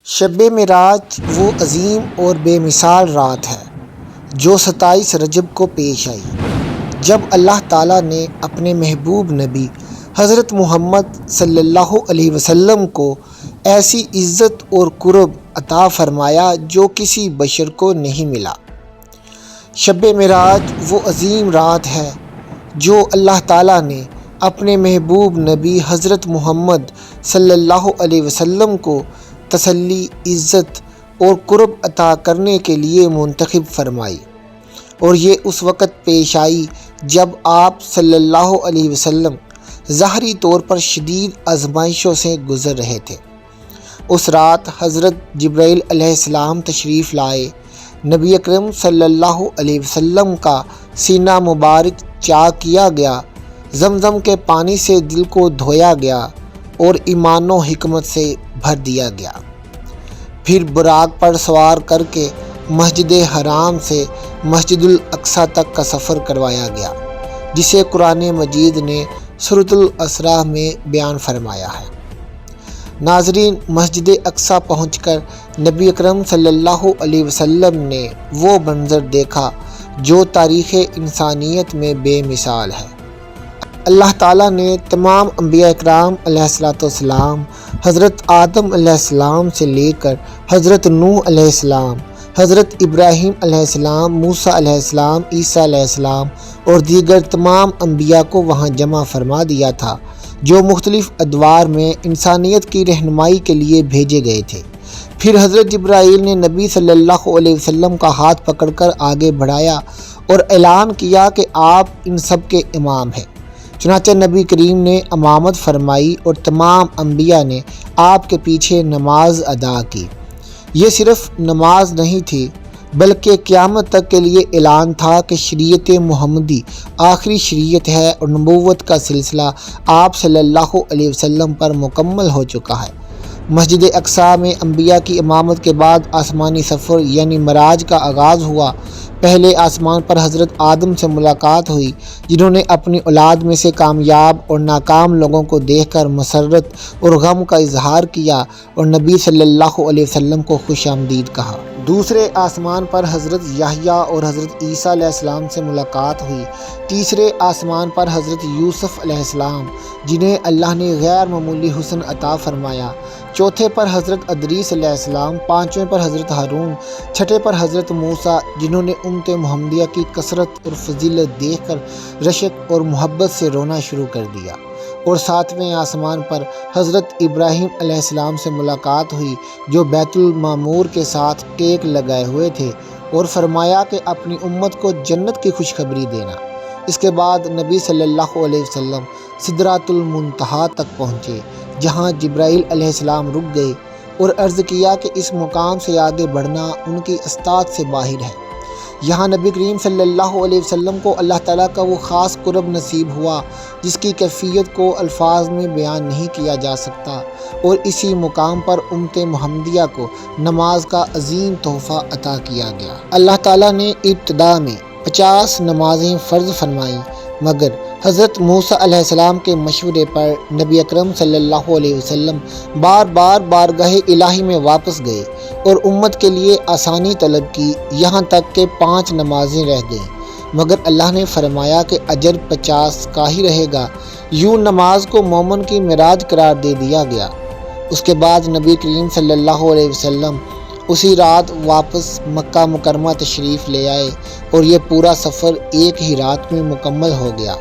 شب معراج وہ عظیم اور بے مثال رات ہے جو 27 رجب کو پیش آئی، جب اللہ تعالیٰ نے اپنے محبوب نبی حضرت محمد صلی اللہ علیہ وسلم کو ایسی عزت اور قرب عطا فرمایا جو کسی بشر کو نہیں ملا۔ شب معراج وہ عظیم رات ہے جو اللہ تعالیٰ نے اپنے محبوب نبی حضرت محمد صلی اللہ علیہ وسلم کو تسلی، عزت اور قرب عطا کرنے کے لیے منتخب فرمائی، اور یہ اس وقت پیش آئی جب آپ صلی اللہ علیہ وسلم ظاہری طور پر شدید آزمائشوں سے گزر رہے تھے۔ اس رات حضرت جبرائیل علیہ السلام تشریف لائے، نبی اکرم صلی اللہ علیہ وسلم کا سینہ مبارک چاک کیا گیا، زمزم کے پانی سے دل کو دھویا گیا اور ایمان و حکمت سے بھر دیا گیا۔ پھر براق پر سوار کر کے مسجد حرام سے مسجد الاقصیٰ تک کا سفر کروایا گیا، جسے قرآن مجید نے سورۃ الاسراء میں بیان فرمایا ہے۔ ناظرین، مسجد اقصیٰ پہنچ کر نبی اکرم صلی اللہ علیہ وسلم نے وہ منظر دیکھا جو تاریخ انسانیت میں بے مثال ہے۔ اللہ تعالیٰ نے تمام انبیاء اکرام علیہ السلام، حضرت آدم علیہ السلام سے لے کر حضرت نوح علیہ السلام، حضرت ابراہیم علیہ السلام، موسیٰ علیہ السلام، عیسیٰ علیہ السلام اور دیگر تمام انبیاء کو وہاں جمع فرما دیا تھا، جو مختلف ادوار میں انسانیت کی رہنمائی کے لیے بھیجے گئے تھے۔ پھر حضرت جبرائیل نے نبی صلی اللہ علیہ وسلم کا ہاتھ پکڑ کر آگے بڑھایا اور اعلان کیا کہ آپ ان سب کے امام ہیں۔ چنانچہ نبی کریم نے امامت فرمائی اور تمام انبیاء نے آپ کے پیچھے نماز ادا کی۔ یہ صرف نماز نہیں تھی، بلکہ قیامت تک کے لیے اعلان تھا کہ شریعت محمدی آخری شریعت ہے اور نبوت کا سلسلہ آپ صلی اللہ علیہ وسلم پر مکمل ہو چکا ہے۔ مسجد اقصیٰ میں انبیاء کی امامت کے بعد آسمانی سفر یعنی معراج کا آغاز ہوا۔ پہلے آسمان پر حضرت آدم سے ملاقات ہوئی، جنہوں نے اپنی اولاد میں سے کامیاب اور ناکام لوگوں کو دیکھ کر مسرت اور غم کا اظہار کیا اور نبی صلی اللہ علیہ وسلم کو خوش آمدید کہا۔ دوسرے آسمان پر حضرت یحییٰ اور حضرت عیسیٰ علیہ السلام سے ملاقات ہوئی۔ تیسرے آسمان پر حضرت یوسف علیہ السلام، جنہیں اللہ نے غیر معمولی حسن عطا فرمایا۔ چوتھے پر حضرت ادریس علیہ السلام، پانچویں پر حضرت ہارون، چھٹے پر حضرت موسیٰ، جنہوں نے امت محمدیہ کی کثرت اور فضیلت دیکھ کر رشک اور محبت سے رونا شروع کر دیا، اور ساتویں آسمان پر حضرت ابراہیم علیہ السلام سے ملاقات ہوئی، جو بیت المعمور کے ساتھ ٹیک لگائے ہوئے تھے، اور فرمایا کہ اپنی امت کو جنت کی خوشخبری دینا۔ اس کے بعد نبی صلی اللہ علیہ وسلم سدرۃ المنتہا تک پہنچے، جہاں جبرائیل علیہ السلام رک گئے اور عرض کیا کہ اس مقام سے آگے بڑھنا ان کی استطاعت سے باہر ہے۔ یہاں نبی کریم صلی اللہ علیہ وسلم کو اللہ تعالیٰ کا وہ خاص قرب نصیب ہوا جس کی کیفیت کو الفاظ میں بیان نہیں کیا جا سکتا، اور اسی مقام پر امت محمدیہ کو نماز کا عظیم تحفہ عطا کیا گیا۔ اللہ تعالیٰ نے ابتدا میں 50 نمازیں فرض فرمائیں، مگر حضرت موسیٰ علیہ السلام کے مشورے پر نبی اکرم صلی اللہ علیہ وسلم بار بار بارگاہ الہی میں واپس گئے اور امت کے لیے آسانی طلب کی، یہاں تک کہ 5 نمازیں رہ گئیں، مگر اللہ نے فرمایا کہ اجر 50 کا ہی رہے گا۔ یوں نماز کو مومن کی معراج قرار دے دیا گیا۔ اس کے بعد نبی کریم صلی اللہ علیہ وسلم اسی رات واپس مکہ مکرمہ تشریف لے آئے، اور یہ پورا سفر ایک ہی رات میں مکمل ہو گیا،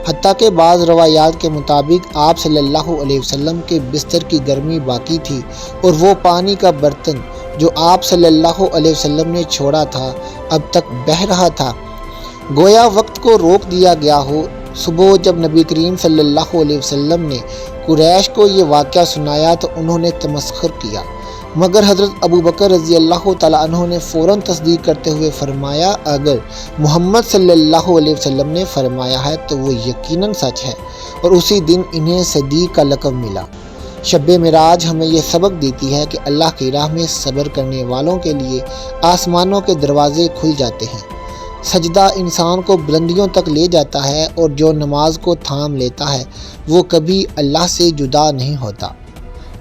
حتیٰ کہ بعض روایات کے مطابق آپ صلی اللہ علیہ وسلم کے بستر کی گرمی باقی تھی، اور وہ پانی کا برتن جو آپ صلی اللہ علیہ وسلم نے چھوڑا تھا اب تک بہہ رہا تھا، گویا وقت کو روک دیا گیا ہو۔ صبح جب نبی کریم صلی اللہ علیہ وسلم نے قریش کو یہ واقعہ سنایا تو انہوں نے تمسخر کیا، مگر حضرت ابوبکر رضی اللہ تعالیٰ عنہ نے فوراً تصدیق کرتے ہوئے فرمایا، اگر محمد صلی اللہ علیہ وسلم نے فرمایا ہے تو وہ یقیناً سچ ہے، اور اسی دن انہیں صدیق کا لقب ملا۔ شب معراج ہمیں یہ سبق دیتی ہے کہ اللہ کی راہ میں صبر کرنے والوں کے لیے آسمانوں کے دروازے کھل جاتے ہیں، سجدہ انسان کو بلندیوں تک لے جاتا ہے، اور جو نماز کو تھام لیتا ہے وہ کبھی اللہ سے جدا نہیں ہوتا۔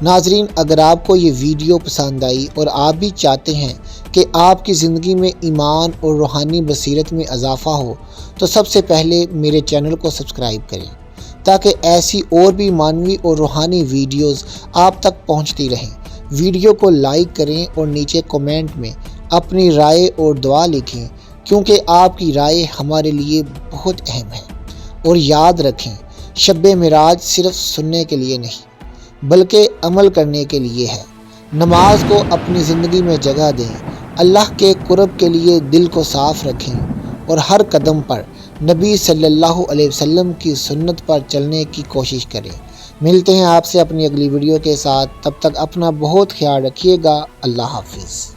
ناظرین، اگر آپ کو یہ ویڈیو پسند آئی اور آپ بھی چاہتے ہیں کہ آپ کی زندگی میں ایمان اور روحانی بصیرت میں اضافہ ہو تو سب سے پہلے میرے چینل کو سبسکرائب کریں تاکہ ایسی اور بھی معنوی اور روحانی ویڈیوز آپ تک پہنچتی رہیں۔ ویڈیو کو لائک کریں اور نیچے کومنٹ میں اپنی رائے اور دعا لکھیں، کیونکہ آپ کی رائے ہمارے لیے بہت اہم ہے۔ اور یاد رکھیں، شب معراج صرف سننے کے لیے نہیں بلکہ عمل کرنے کے لیے ہے۔ نماز کو اپنی زندگی میں جگہ دیں، اللہ کے قرب کے لیے دل کو صاف رکھیں اور ہر قدم پر نبی صلی اللہ علیہ وسلم کی سنت پر چلنے کی کوشش کریں۔ ملتے ہیں آپ سے اپنی اگلی ویڈیو کے ساتھ، تب تک اپنا بہت خیال رکھیے گا۔ اللہ حافظ۔